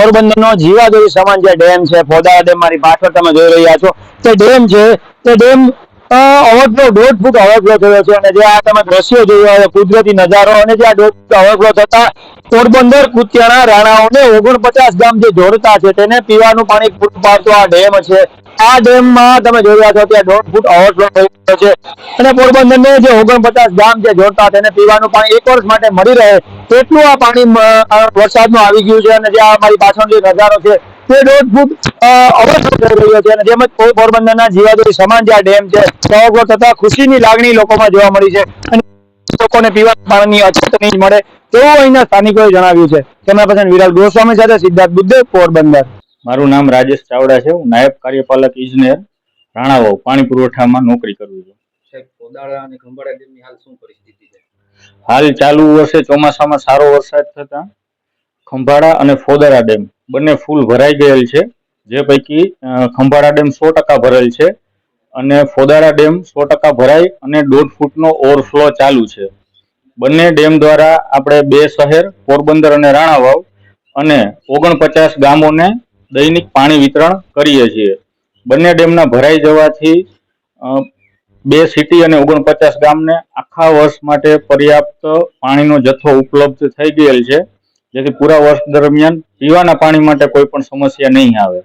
પોરબંદરનો જીવાદોરી સમાન જે ડેમ છે, ફોદારા ડેમ મારી પાછળ તમે જોઈ રહ્યા છો, તે ડેમ છે, તે ડેમ ઓવરફ્લો 1.5 ફૂટ ઓવરફ્લો થયો છે. અને જે આ તમે દ્રશ્યો જોયા હોય, કુદરતી નજારો, અને જે આ 1.5 ફૂટ ઓવરફ્લો થતા પોરબંદર, કુતિયાણા, રાણાઓને 49 ગામ જે જોડતા છે તેને પીવાનું પાણી પૂરું પાડતો આ ડેમ છે. આ ડેમમાં તમે જોઈ રહ્યા છો ત્યાં 1.5 ફૂટ ઓવરફ્લો થયો છે. અને પોરબંદરને જે 49 ગામ જે જોડતા તેને પીવાનું પાણી 1 વર્ષ માટે મળી રહે તેટલું આ પાણી વરસાદનું આવી ગયું છે. અને જે અમારી પાછળ જે નજારો છે તે 1.5 ફૂટ ઓવરફ્લો થઈ રહ્યો છે. અને જેમ જ પોરબંદરના જીવાદોરી સમાન જે આ ડેમ છે ઓવરફ્લો થતા ખુશીની લાગણી લોકોમાં જોવા મળી છે. અને લોકોને પીવાના પાણીની અછત નહીં મળે તેવું અહીંના સ્થાનિકોએ જણાવ્યું છે. કેમેરા પર્સન વિરાજ ગોસ્વામી સાથે સિદ્ધાર્થ બુદ્ધે, પોરબંદર. મારું નામ રાજેશ ચાવડા છે. હું નાયબ કાર્યપાલક ઇજનેર રાણાવાવ પાણી પુરવઠામાં નોકરી કરું છું. ફોદારા અને ખંભાળા ડેમની હાલ શું પરિસ્થિતિ છે? હાલ ચાલુ વર્ષે ચોમાસામાં સારો વરસાદ થતા ખંભાળા અને ફોદારા ડેમ બંને ફૂલ ભરાઈ ગયેલ છે. જે પૈકી ખંભાળા ડેમ 100% ભરેલ છે અને ફોદારા ડેમ 100% ભરાઈ અને 1.5 ફૂટનો ઓવરફ્લો ચાલુ છે. બંને ડેમ દ્વારા આપણે 2 શહેર પોરબંદર અને રાણાવાવ અને 49 ગામોને દૈનિક પાણી વિતરણ કરીએ છીએ. બંને ડેમના ભરાઈ જવાથી 2 સિટી અને 49 ગામને આખા વર્ષ માટે પર્યાપ્ત પાણીનો જથ્થો ઉપલબ્ધ થઈ ગયેલ છે, જેથી પૂરા વર્ષ દરમિયાન પીવાના પાણી માટે કોઈ પણ સમસ્યા નહીં આવે.